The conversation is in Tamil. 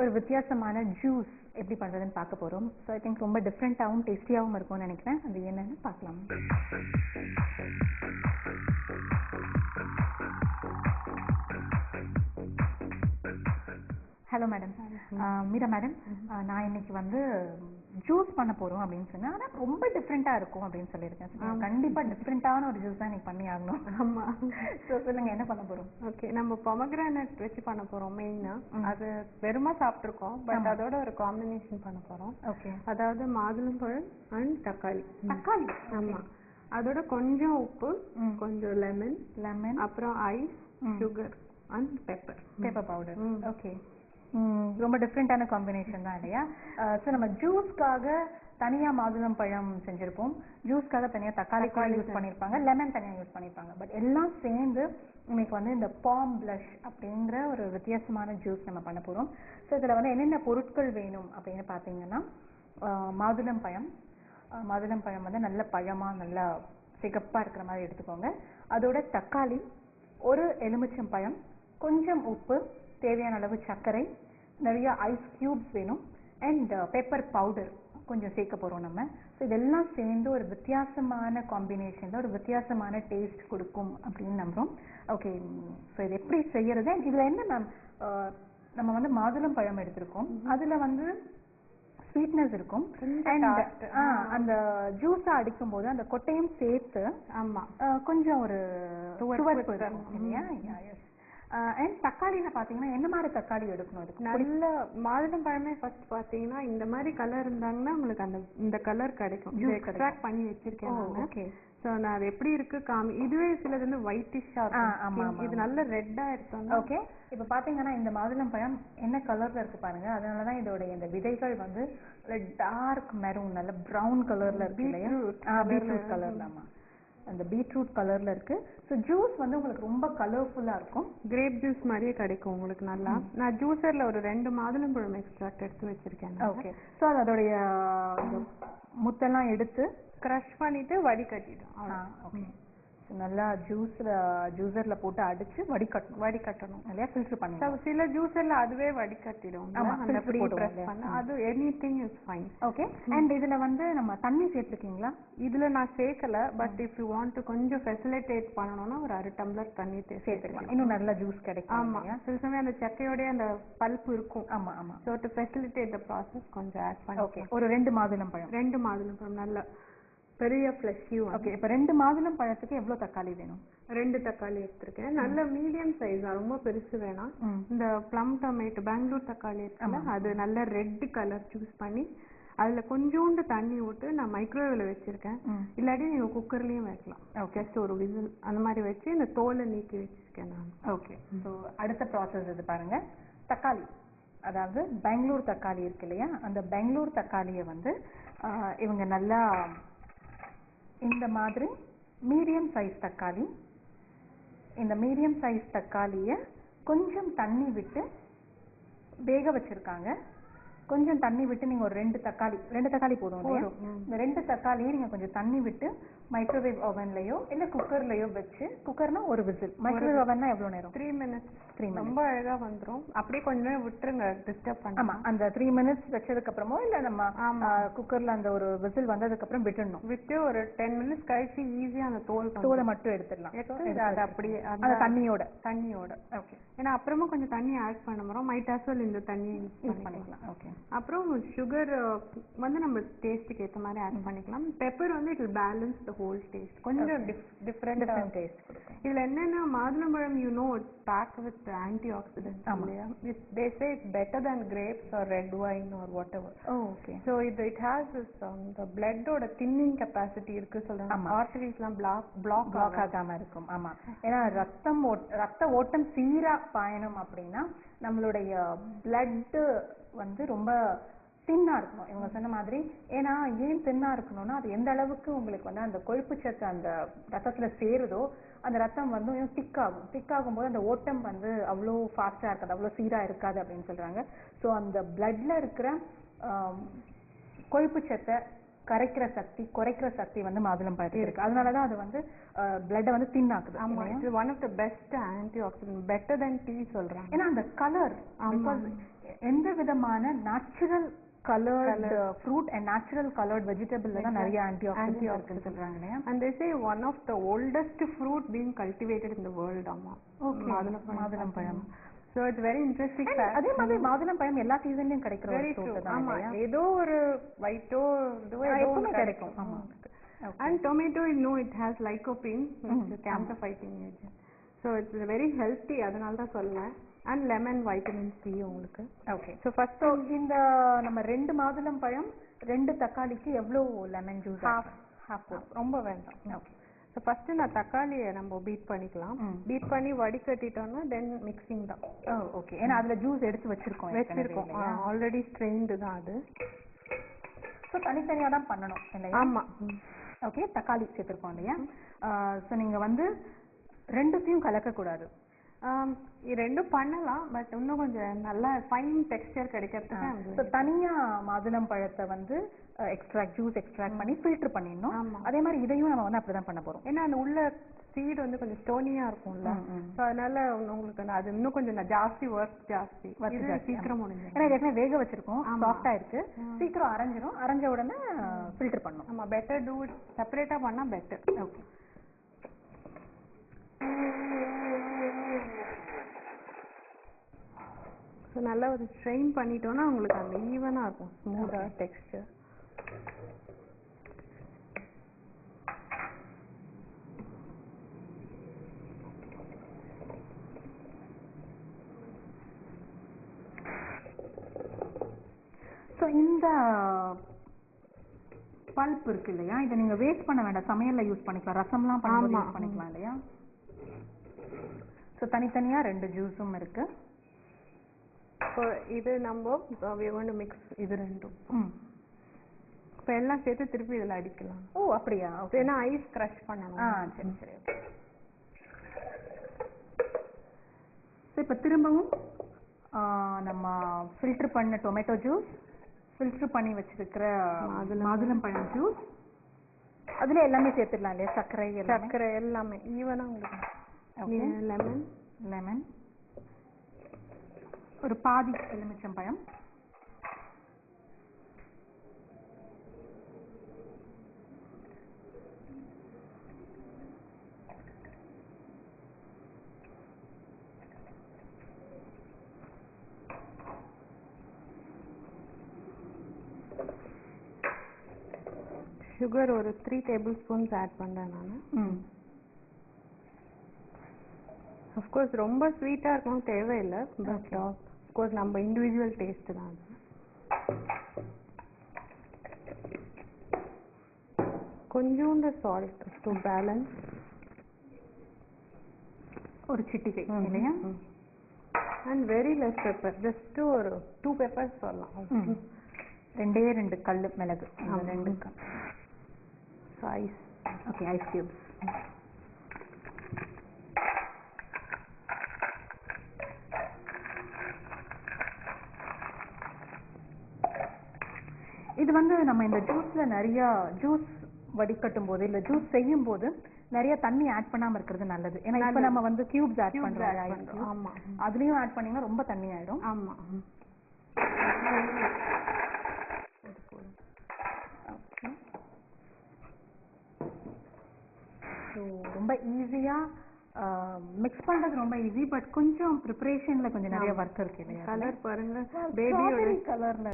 ஒரு வித்தியாசமான ஜூஸ் எப்படி பண்றதுன்னு பார்க்க போறோம். ஸோ ஐ திங்க் ரொம்ப டிஃப்ரெண்ட்டாகவும் டேஸ்டியாகவும் இருக்கும்னு நினைக்கிறேன். அது என்னன்னு பார்க்கலாம். Hello madam. மீரா மேடம், நான் இன்னைக்கு வந்து ஜூஸ் பண்ண போறோம் அப்படின்னு சொன்னேன். ஆனால் ரொம்ப டிஃப்ரெண்டா இருக்கும் அப்படின்னு சொல்லியிருக்கேன். கண்டிப்பா டிஃப்ரெண்டான ஒரு ஜூஸ் தான் இன்னைக்கு பண்ணி ஆகணும். ஆமா. ஸோ சொல்லுங்க, என்ன பண்ண போறோம்? ஓகே, நம்ம பொமக்ரானட் வச்சு பண்ண போறோம். மெயினா அது வெறுமா சாப்பிட்டுருக்கோம், பட் அதோட ஒரு காம்பினேஷன் பண்ண போறோம். ஓகே, அதாவது மாதுளம்பழம் அண்ட் தக்காளி. தக்காளி, ஆமா. அதோட கொஞ்சம் உப்பு, கொஞ்சம் லெமன், அப்புறம் ice, sugar and pepper powder. Okay, ரொம்ப டிஃப்ரெண்டான காம்பினேஷன் தான் இல்லையா? ஸோ நம்ம ஜூஸ்க்காக தனியா மாதுளம் பழம் செஞ்சிருப்போம், ஜூஸ்க்காக தனியா தக்காளி யூஸ் பண்ணியிருப்பாங்க, லெமன் தனியா யூஸ் பண்ணியிருப்பாங்க. பட் எல்லாம் சேர்ந்து இன்னைக்கு வந்து இந்த பாம் பிளஷ் அப்படிங்கிற ஒரு வித்தியாசமான ஜூஸ் நம்ம பண்ண போறோம். ஸோ இதுல வந்து என்னென்ன பொருட்கள் வேணும் அப்படின்னு பார்த்தீங்கன்னா, மாதுளம் பழம் வந்து நல்ல பழமா நல்லா சிகப்பா இருக்கிற மாதிரி எடுத்துக்கோங்க. அதோட தக்காளி, ஒரு எலுமிச்சம் பழம், கொஞ்சம் உப்பு, தேவையான அளவு சர்க்கரை, நிறைய ஐஸ் கியூப்ஸ் வேணும், அண்ட் பெப்பர் பவுடர் கொஞ்சம் சேர்க்க போறோம் நம்ம. ஸோ இதெல்லாம் சேர்ந்து ஒரு வித்தியாசமான காம்பினேஷன்ல ஒரு வித்தியாசமான டேஸ்ட் கொடுக்கும் அப்படின்னு நம்புறோம். ஓகே, ஸோ இது எப்படி செய்யறது? இதுல என்ன மேம், நம்ம வந்து மாதுளம் பழம் எடுத்திருக்கோம், அதுல வந்து ஸ்வீட்னஸ் இருக்கும், அந்த ஜூஸா அடிக்கும் போது அந்த கொட்டையும் சேர்த்து கொஞ்சம் ஒரு துவர்ப்பு இருக்கும் இல்லையா? அண்ட் தக்காளியில பாத்தீங்கன்னா என்ன மாதிரி தக்காளி எடுக்கணும்? அதுக்கு நல்ல மாதுளம் பழமே ஃபர்ஸ்ட் பாத்தீங்கன்னா இந்த மாதிரி கலர் இருந்தாங்கன்னா உங்களுக்கு அந்த இந்த கலர் கிடைக்கும். எக்ஸ்ட்ராக்ட் பண்ணி வச்சிருக்கேன். ஓகே, சோ நான் அது எப்படி இருக்கு இதுவே சிலது வந்து ஒயிட்டிஷா இருக்கும், இது நல்ல ரெட்டா இருக்கும். ஓகே, இப்ப பாத்தீங்கன்னா இந்த மாதுளம் பழம் என்ன கலர்ல இருக்கு பாருங்க. அதனாலதான் இதோட இந்த விதைகள் வந்து டார்க் மெரூன், நல்ல பிரவுன் கலர்ல இருக்கு இல்லையா? பீட்ரூட் கலர்ல. ஆமா, அந்த பீட்ரூட் கலர்ல இருக்கு. ஸோ ஜூஸ் வந்து உங்களுக்கு ரொம்ப கலர்ஃபுல்லா இருக்கும், கிரேப் ஜூஸ் மாதிரியே கிடைக்கும் உங்களுக்கு நல்லா. நான் ஜூஸர்ல ஒரு 2 மாதுளம்பழம் எக்ஸ்ட்ராக்ட் எடுத்து வச்சிருக்கேன். ஓகே, ஸோ அதோடைய முத்தெல்லாம் எடுத்து கிரஷ் பண்ணிட்டு வடிகட்டிடும். ஓகே, நல்லா ஜூஸர்ல போட்டு அடிச்சு வடிகட்டணும் இல்லையா? ஃபில்டர் பண்ணி. சில ஜூஸர்ல அதுவே வடிகட்டிடும். அது anything is fine. Okay, and இதுல வந்து நம்ம தண்ணி சேர்த்துக்கீங்களா? இதுல நான் சேர்க்கல, but if you want to கொஞ்சம் ஃபெசிலிட்டேட் பண்ணணும்னா ஒரு 1/2 டம்ளர் தண்ணி சேர்த்துக்கலாம், இன்னும் நல்ல ஜூஸ் கிடைக்கும். ஆமா, சில சமயம் அந்த சக்கையோட அந்த பல்ப் இருக்கும். ஆமா ஆமா. So to facilitate the process கொஞ்சம் ஆட் பண்ணி. ஓகே, ஒரு 2 மாதுளம் பழம் நல்ல பெரிய ஃப்ளஷியூ. ஓகே, இப்போ 2 மாதுளம் பழத்துக்கு எவ்வளவு தக்காளி வேணும்? 2 தக்காளி எடுத்திருக்கேன். நல்ல மீடியம் சைஸ், ரொம்ப பெருசு வேணாம். இந்த ப்ளம் டொமேட்டோ பெங்களூர் தக்காளி இருக்குல்ல, அது நல்ல ரெட் கலர் சூஸ் பண்ணி அதுல கொஞ்சோண்டு தண்ணி விட்டு நான் மைக்ரோவேவ்ல வச்சிருக்கேன். இல்லாட்டி நீங்க குக்கர்லயும் வைக்கலாம். ஜஸ்ட் ஒரு விசில் அந்த மாதிரி வச்சு இந்த தோலை நீக்கி வச்சிருக்கேன் நான். ஓகே, ஸோ அடுத்த ப்ராசஸ் இது பாருங்க. தக்காளி, அதாவது பெங்களூர் தக்காளி இருக்கு இல்லையா? அந்த பெங்களூர் தக்காளியை வந்து இவங்க நல்லா இந்த மாதிரி மீடியம் சைஸ் தக்காளி, இந்த மீடியம் சைஸ் தக்காளியை கொஞ்சம் தண்ணி விட்டு வேக வச்சிருக்காங்க. கொஞ்சம் தண்ணி விட்டு நீங்க ஒரு 2 தக்காளி போதும். இந்த 2 தக்காளியை நீங்க கொஞ்சம் தண்ணி விட்டு மைக்ரோவேவ் ஓவன்லயோ இல்ல குக்கர்லயோ வச்சு, குக்கர்னா ஒரு விசில், மைக்ரோவேவ் ஓவன்னா எவ்வளவு நேரம்? 3 மினிட்ஸ். ரொம்ப அழகா வந்துரும். அப்படியே கொஞ்ச நேரம் விட்டுருங்க, டிஸ்டர்ப் பண்ணாம. ஆமா, அந்த 3 மினிட்ஸ் வச்சதுக்கு அப்புறமோ இல்ல நம்ம குக்கர்ல அந்த ஒரு விசில் வந்ததுக்கு அப்புறம் விட்டு ஒரு 10 மினிட்ஸ் கழிச்சு ஈஸியா அந்த தோலை மட்டும் எடுத்துடலாம். அது அப்படியே அந்த தண்ணியோட. ஓகே, ஏன்னா அப்புறமா கொஞ்சம் தண்ணி ஆட் பண்ண போறோம், மைட் ஆஸ் வெல் இந்த தண்ணி யூஸ் பண்ணிக்கலாம். ஓகே, அப்புறம் சுகர் வந்து நம்ம டேஸ்ட்டுக்கு ஏற்ற மாதிரி ஆட் பண்ணிக்கலாம். பெப்பர் வந்து it will balance the whole taste, கொஞ்சம் டிஃப்ரெண்ட் டேஸ்ட் கொடுக்கும். இதுல என்னன்னா மாதுளம்பழம் packed with antioxidants. They say it's better than grapes or red wine or whatever. Okay. So it has this the blood oda thinning capacity irukku சொல்றாங்க. arteries லாம் block ஆகாம இருக்கும். ஆமா, ஏன்னா ரத்த ஓட்டம் சீரா பாயணும் அப்படின்னா நம்மளுடைய blood வந்து ரொம்ப தின்னா இருக்கணும் இவங்க சொன்ன மாதிரி. ஏன்னா ஏன் தின்னா இருக்கணும்னா, அது எந்த அளவுக்கு உங்களுக்கு வந்து அந்த கொழுப்பு சத்து அந்த ரத்தத்துல சேருதோ அந்த ரத்தம் வந்து திக் ஆகும்போது அந்த ஓட்டம் வந்து அவ்வளோ ஃபாஸ்டா இருக்காது, அவ்வளோ சீரா இருக்காது அப்படின்னு சொல்றாங்க. ஸோ அந்த பிளட்ல இருக்கிற கொழுப்பு சத்தை குறைக்கிற சக்தி வந்து மாதுளம் பழத்தில் இருக்கு. அதனாலதான் அது வந்து பிளட்டை வந்து தின் ஆக்குது. ஆமா, it's one of the best anti oxidant, better then tea சொல்றாங்க. ஏன்னா அந்த கலர், எந்த விதமான natural colored fruit and natural colored vegetable தான் நிறைய antioxidants இருக்குன்னு சொல்றாங்க இல்லையா? And they say one of the oldest fruit being cultivated in the world அம்மா. மாதுளம்பழம். So it's very interesting fact. அதே மாதிரி மாதுளம்பழம் எல்லா சீசன்லயும் கிடைக்கிற ஒரு fruit தான் இல்லையா? ஏதோ ஒரு white-ஓ இதுவோ எப்பவுமே கிடைக்கும். ஆமா. And tomato, you know, it has lycopene, which is cancer fighting agent. So it's very healthy, அதனால தான் சொல்றேன். And lemon, vitamin C உங்களுக்கு. Okay. So first இந்த நம்ம 2 மாதுளம்பழம் 2 தக்காளிக்கு எவ்வளவு லெமன் ஜூஸ்? half ரொம்ப வேண்டாம். Okay. So first நான் தக்காளியை நம்ம பீட் பண்ணிக்கலாம். பீட் பண்ணி வடிகட்டிட்டோம்னா then mixing தான். ஓகே. ஏன்னா அதுல ஜூஸ் எடுத்து வச்சிருக்கோம். ஆல்ரெடி ஸ்ட்ரெயின்டு தான் அது. ஸோ தனித்தனியா தான் பண்ணணும் இல்லையா? ஆமா. ஓகே. தக்காளி சேர்த்துருக்கோம் இல்லையா? ஸோ நீங்க வந்து ரெண்டுத்தையும் கலக்கக்கூடாது. ரெண்டும் பண்ணலாம், பட் இன்னும் கொஞ்சம் நல்லா ஃபைன் டெக்ஸ்டர் கிடைக்கிறதுக்கு. ஸோ தனியா மாதுளம் பழத்தை வந்து ஜூஸ் எக்ஸ்ட்ராக்ட் பண்ணி ஃபில்டர் பண்ணிடணும். அதே மாதிரி இதையும் நம்ம வந்து அப்படிதான் பண்ண போறோம். ஏன்னா அந்த உள்ள சீடு வந்து கொஞ்சம் ஸ்டோனியா இருக்கும்ல, ஸோ அதனால உங்களுக்கு அது இன்னும் கொஞ்சம் ஜாஸ்தி ஒர்க் ஜாஸ்தி சீக்கிரம் முடிஞ்சு. ஏன்னா ஏற்கனவே வேக வச்சிருக்கோம், சாஃப்டா இருக்கு, சீக்கிரம் அரைஞ்ச உடனே ஃபில்டர் பண்ணணும். ஆமா, பெட்டர் டூ இட் செப்பரேட்டா பண்ணா பெட்டர். ஓகே. ஸோ நல்லா ஒரு ஸ்ட்ரெயின் பண்ணிட்டோம்னா உங்களுக்கு அந்த ஈவனாக இருக்கும், ஸ்மூத்தாக டெக்ஸ்டர். ஸோ இந்த பல்ப் இருக்கு இல்லையா, இதை நீங்க வேஸ்ட் பண்ண வேண்டாம், சமையல்ல யூஸ் பண்ணிக்கலாம், ரசம்லாம் பண்ணி யூஸ் பண்ணிக்கலாம் இல்லையா? ஸோ தனித்தனியா 2 ஜூஸும் இருக்கு. ஸோ இது நம்ம we are going to mix இது ரெண்டும். இப்போ எல்லாம் சேர்த்து திருப்பி இதில் அடிக்கலாம். ஓ அப்படியா? ஏன்னா ஐஸ் க்ரஷ் பண்ணணும். சரி சரி. ஸோ இப்போ திரும்பவும் நம்ம ஃபில்டர் பண்ண டொமேட்டோ ஜூஸ், ஃபில்டர் பண்ணி வச்சிருக்கிற மாதுளம்பழம் ஜூஸ், அதுல எல்லாமே சேர்த்துடலாம் இல்லையா? சர்க்கரை எல்லாமே ஈவனா உங்களுக்கு. லெமன் ஒரு பாதி எலுமிச்சம்பழம், சுகர் ஒரு 3 டேபிள்ஸ்பூன்ஸ் ஆட் பண்றேன் நான். அஃப்கோர்ஸ் ரொம்ப ஸ்வீட்டா இருக்கணும் தேவையில்லை, பட் அஃப்கோர்ஸ் நம்ம இண்டிவிஜுவல் டேஸ்ட் தான். கொஞ்சோண்டு சால்ட் டு பேலன்ஸ், ஒரு சிட்டிகை இல்லையா? And very less pepper, just ஒரு 2 பெப்பர்ஸ் சொல்லலாம். 2 கல் மிளகு, 2 ஐஸ். Okay, ice cubes. இது வந்து நம்ம இந்த ஜூஸ்ல நிறைய ஜூஸ் வடிகட்டும் போது இல்ல ஜூஸ் செய்யும் போது நிறைய தண்ணி ஆட் பண்ணாம இருக்கிறது நல்லது. ஏன்னா இப்ப நம்ம வந்து கியூப்ஸ் ஆட் பண்றோம். ஆமா, அதுலயும் ஆட் பண்ணீங்கன்னா ரொம்ப தண்ணி ஆயிடும். ஆமா. ஸோ ரொம்ப ஈஸியா மிக்ஸ் பண்றது ரொம்ப ஈஸி, பட் கொஞ்சம் ப்ரிப்பரேஷன்ல கொஞ்சம் நிறைய ஒர்க் இருக்கு இல்லையா? கலர் பாருங்க, பேபியோட கலர்ல